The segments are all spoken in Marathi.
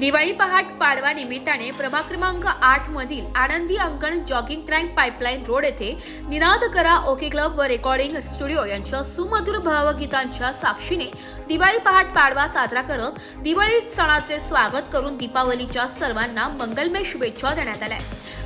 दिवाळी पहाट पाडवा निमित्ताने प्रभाग क्रमांक 8 मधील आनंदी अंगण जॉगिंग ट्रॅक पाईपलाईन रोड येथे निनाद करा ओके क्लब व रेकॉर्डिंग स्टुडिओ यांच्या सुमधुर भावगीतांच्या साक्षीने दिवाळी पहाट पाडवा साजरा करत दिवाळी सणाचे स्वागत करून दीपावलीच्या सर्वांना मंगलमय शुभेच्छा देण्यात आल्या।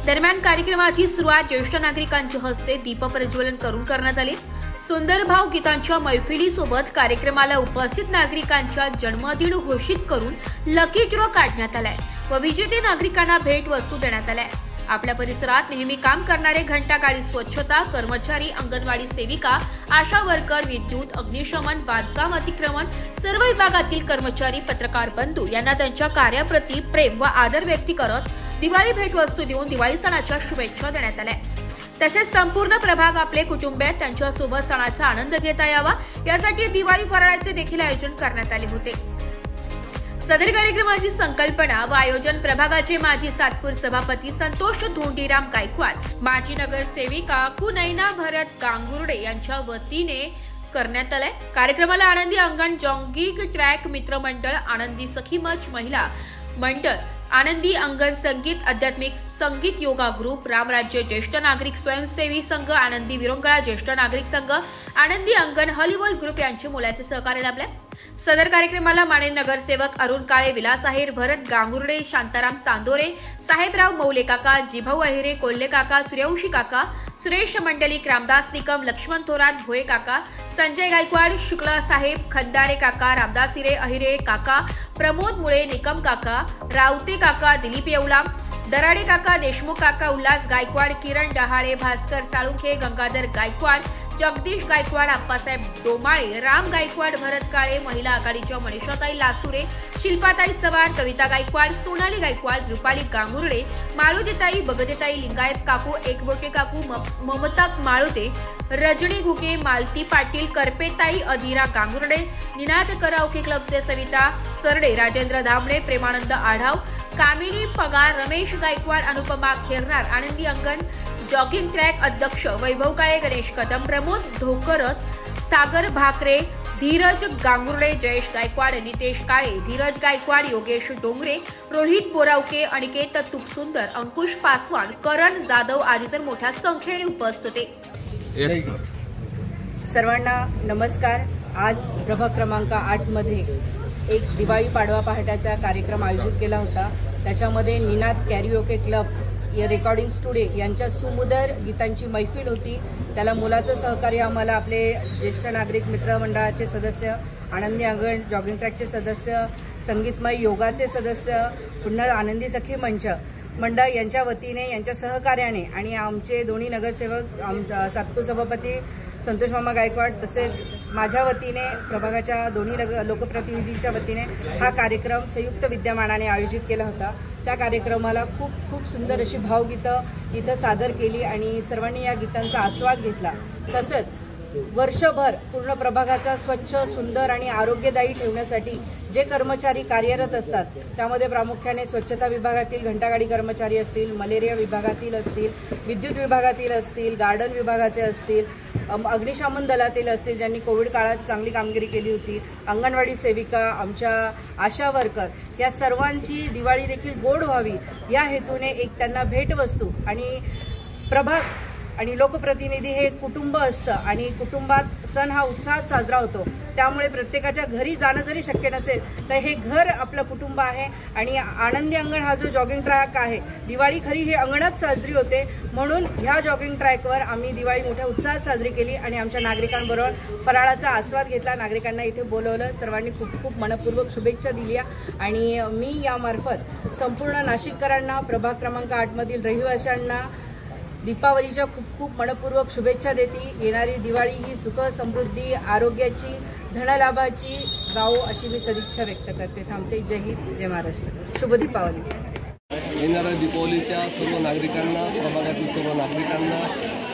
दरम्यान कार्यक्रमाची सुरुवात ज्येष्ठ नागरिकांच्या हस्ते दीप प्रज्वलन करून करण्यात आले। सुंदर भावगीतांच्या मैफिलीसोबत कार्यक्रमाला उपस्थित नागरिकांच्या जन्मदिन घोषित करून लकी ड्रॉ काढण्यात आलाय व विजेते नागरिकांना भेट वस्तू देण्यात आल्या। आपल्या परिसरात नेहमी काम करणारे घंटागाडी स्वच्छता कर्मचारी, अंगणवाडी सेविका, आशा वर्कर, विद्युत, अग्निशमन, बांधकाम, अतिक्रमण सर्व विभागातील कर्मचारी, पत्रकार बंधू यांना त्यांच्या कार्याप्रती प्रेम व आदर व्यक्त करत दिवाळी भेटवस्तू देऊन दिवाळी सणाच्या शुभेच्छा देण्यात आल्या। तसेच संपूर्ण प्रभाग आपले कुटुंबीय त्यांच्यासोबत सणाचा आनंद घेता यावा यासाठी दिवाळी फराळाचे देखील आयोजन करण्यात आले होते। सदर कार्यक्रमाची संकल्पना व आयोजन प्रभागाचे माजी सातपूर सभापती संतोष धोंडीराम गायकवाड, माजी नगरसेविका कुनैना भरत गांगुर्डे यांच्या वतीने करण्यात आले। कार्यक्रमाला आनंदी अंगण जॉगिंग ट्रॅक मित्रमंडळ, आनंदी सखी मंच महिला मंडळ, आनंदी अंगण संगीत आध्यात्मिक संगीत योगा ग्रुप, रामराज्य ज्येष्ठ नागरिक स्वयंसेवी संघ, आनंदी विरंगुळा ज्येष्ठ नागरिक संघ, आनंदी अंगण हॉलीबॉल ग्रुप यांचे मोलाचे सहकार्य लाभले। सदर कार्यक्रमाला माननीय नगरसेवक अरुण काळे, विलास आहेर, भरत गांगुर्डे, शांताराम चांदोरे, साहेबराव मौले काका, जिभाऊ अहिरे, कोल्हे काका, सूर्यवंशी काका, सुरेश मंडलिक, रामदास निकम, लक्ष्मण थोरात, भोये काका, संजय गायकवाड, शुक्ला साहेब, खंदारे काका, रामदास हिरे, अहिरे काका, प्रमोद मुळे, निकम काका, रावते काका, दिलीप येवला, दराडे काका, देशमुख काका, उल्हास गायकवाड, किरण डहाळे, भास्कर साळुंखे, गंगाधर गायकवाड, जगदीश गायकवाड, आप्पासाहेब डोमाळे, राम गायकवाड, भरत काळे, महिला आघाडीच्या मनीषाताई लासुरे, शिल्पाताई चव्हाण, कविता गायकवाड, सोनाली गायकवाड, रुपाली गांगुर्डे, माळुदेताई, बगदेताई, लिंगायत काकू, एकबोटे काकू, ममता माळुदे, रजनी घुके, मालती पाटील, करपेताई, अधीरा गांगुर्डे, निनाद करा ओके क्लबचे सविता सरडे, राजेंद्र धामणे, प्रेमानंद आढाव, कामिनी पगार, रमेश गायकवाड, अनुपमा खेरनार, आनंदी अंगण जॉगिंग ट्रॅक अध्यक्ष वैभव काळे, गणेश कदम, प्रमोद धोकरत, सागर भाकरे, धीरज गांगुर्डे, जयेश गायकवाड, नितेश काळे, धीरज गायकवाड, योगेश डोंगरे, रोहित बोरावके, अनिकेत तुपसुंदर, अंकुश पासवान, करण जाधव आदी जण मोठ्या संख्येने उपस्थित होते। सर्वांना नमस्कार। आज प्रभाग क्रमांक 8 मध्ये एक दिवाळी पाडवा पहाटाचा कार्यक्रम आयोजित केला होता। त्याच्यामध्ये निनाद कॅरिओके क्लब या रेकॉर्डिंग स्टुडिओ यांच्या सुमधुर गीतांची मैफिल होती। त्याला मुलाचं सहकार्य आम्हाला आपले ज्येष्ठ नागरिक मित्रमंडळाचे सदस्य, आनंदी अंगण जॉगिंग ट्रॅकचे सदस्य, संगीतमय योगाचे सदस्य, पुन्हा आनंदी सखी मंच मंडळ यांच्या वतीने, यांच्या सहकार्याने आणि आमचे दोन्ही नगरसेवक सातपूर सभापती संतोष मामा गायकवाड तसेच माझ्या वतीने प्रभागाच्या दोन्ही लोकप्रतिनिधींच्या वतीने हा कार्यक्रम संयुक्त विद्यमानाने आयोजित केला होता। त्या कार्यक्रमाला खूप खूप सुंदर अशी भावगीतं इथं सादर केली आणि सर्वांनी या गीतांचा आस्वाद घेतला। तसेच वर्षभर पूर्ण प्रभागाचा स्वच्छ, सुंदर आणि आरोग्यदायी ठेवण्यासाठी जे कर्मचारी कार्यरत असतात त्यामध्ये प्रामुख्याने स्वच्छता विभागातील घंटागाडी कर्मचारी असतील, मलेरिया विभागातील असतील, विद्युत विभागातील असतील, गार्डन विभागाचे असतील, अग्निशमन दलातील असतील ज्यांनी कोविड काळात चांगली कामगिरी केली होती, अंगणवाडी सेविका, आमच्या आशा वर्कर, या सर्वांची दिवाळी देखील गोड व्हावी या हेतूने एक त्यांना भेटवस्तू आणि प्रभाग आणि लोकप्रतिनिधी हे कुटुंब असतं आणि कुटुंबात सण हा उत्साहात साजरा होतो। त्यामुळे प्रत्येकाच्या घरी जाणं जरी शक्य नसेल तर हे घर आपलं कुटुंब आहे आणि आनंदी अंगण हा जो जॉगिंग ट्रॅक आहे, दिवाळी खरी हे अंगणात साजरी होते म्हणून ह्या जॉगिंग ट्रॅकवर आम्ही दिवाळी मोठ्या उत्साहात साजरी केली आणि आमच्या नागरिकांबरोबर फराळाचा आस्वाद घेतला। नागरिकांना इथे बोलवलं, सर्वांनी खूप खूप मनपूर्वक शुभेच्छा दिल्या आणि मी यामार्फत संपूर्ण नाशिककरांना, प्रभाग क्रमांक 8 मधील रहिवाशांना दीपावलीच्या खूप खूप मनपूर्वक शुभेच्छा देते। येणारी दिवाळी ही सुख, समृद्धी, आरोग्याची, धनलाभाची गावो अशी मी सदिच्छा व्यक्त करते। थांबते। जय हिंद, जय महाराष्ट्र, शुभ दीपावली। येणाऱ्या दीपावलीच्या सर्व नागरिकांना, प्रभागातील सर्व नागरिकांना,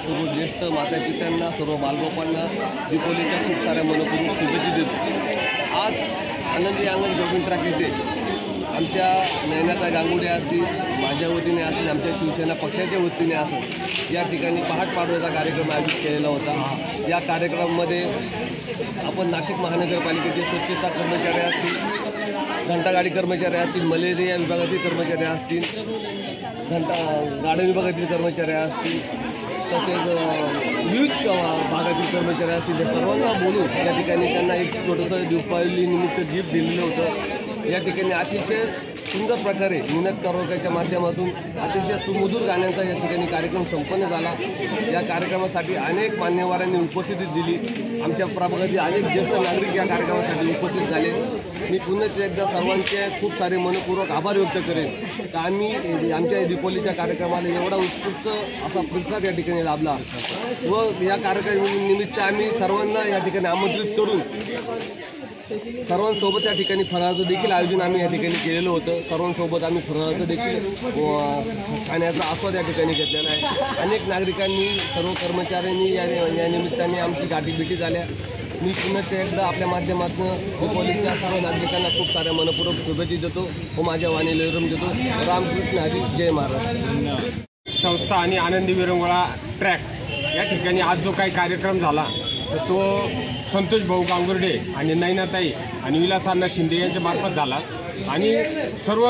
सर्व ज्येष्ठ मातापित्यांना, सर्व बालगोपांना दीपावलीच्या खूप साऱ्या मनपूर्वक शुभेच्छा देतो। आज आनंदी अंगण जॉगिंग ट्रॅक येथे आमच्या नयनाताई गांगुर्डे असतील, माझ्या वतीने असेल, आमच्या शिवसेना पक्षाच्या वतीने असेल, या ठिकाणी पहाट पाडव्याचा कार्यक्रम आयोजित केलेला होता। या कार्यक्रमामध्ये आपण नाशिक महानगरपालिकेचे स्वच्छता कर्मचारी असतील, घंटागाडी कर्मचारी असतील, मलेरिया विभागातील कर्मचारी असतील, गार्डन विभागातील कर्मचारी असतील, तसेच विविध भागातील कर्मचारी असतील, त्या सर्वांना बोलून या ठिकाणी त्यांना एक छोटंसं दीपावलीनिमित्त गिफ्ट दिलेलं होतं. या ठिकाणी अतिशय सुंदर प्रकारे निनाद कॅरिओकेच्या माध्यमातून अतिशय सुमधुर गाण्यांचा या ठिकाणी कार्यक्रम संपन्न झाला. या कार्यक्रमासाठी अनेक मान्यवरांनी उपस्थिती दिली. आमच्या प्रभागातील अनेक ज्येष्ठ नागरिक या कार्यक्रमासाठी उपस्थित झाले. मी पुन्हा एकदा सर्वांचे खूप सारे मनपूर्वक आभार व्यक्त करेन का आम्ही आमच्या दीपावलीच्या कार्यक्रमाला एवढा उत्कृष्ट असा प्रतिसाद या ठिकाणी लाभला व या कार्यक्रमानिमित्त आम्ही सर्वांना या ठिकाणी आमंत्रित करून सर्वांसोबत या ठिकाणी फराळाचं देखील आयोजन आम्ही या ठिकाणी केलेलं होतं. सर्वांसोबत आम्ही फराळाचं देखील खाण्याचा आस्वाद या ठिकाणी घेतलेला आहे. अनेक नागरिकांनी, सर्व कर्मचाऱ्यांनी या निमित्ताने आमची गाठीभेटी झाल्या. मी पुन्हा एकदा आपल्या माध्यमातून दीपावलीच्या सर्व नागरिकांना खूप साऱ्या मनपूर्वक शुभेच्छा देतो व माझ्या वाणीला विराम देतो. रामकृष्ण हरी, जय महाराष्ट्र. संस्था आणि आनंदी विरंगुळा ट्रॅक या ठिकाणी आज जो काही कार्यक्रम झाला तर तो संतोष भाऊ गांगुर्डे आणि नयनाताई आणि विलासांना शिंदे यांच्या मार्फत झाला. आणि सर्व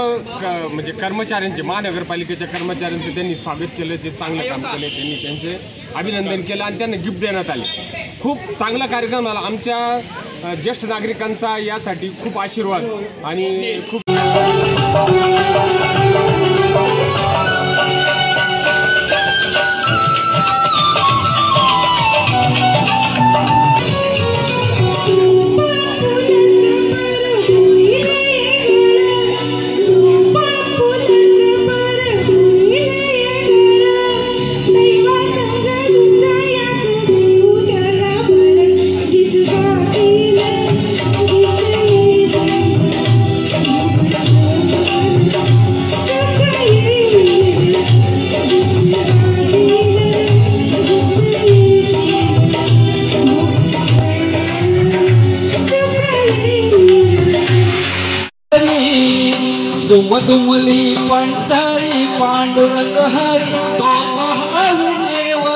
म्हणजे कर्मचाऱ्यांचे, महानगरपालिकेच्या कर्मचाऱ्यांचे त्यांनी स्वागत केलं. जे चांगलं काम केले त्यांनी त्यांचे अभिनंदन केलं आणि त्यांना गिफ्ट देण्यात आले. खूप चांगला कार्यक्रम झाला. आमच्या ज्येष्ठ नागरिकांचा यासाठी खूप आशीर्वाद आणि खूप दुमदुमली पंढरी पांडुरंग हरी तो महाविनेवरी.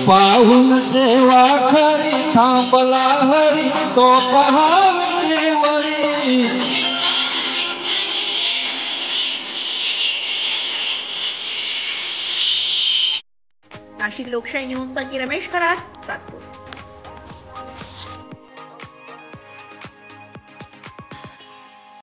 पाहून सेवा खरी थांबला हरी तो पहावरी. नाशिक लोकशाही न्यूजसाठी रमेश खरात, सातपूर.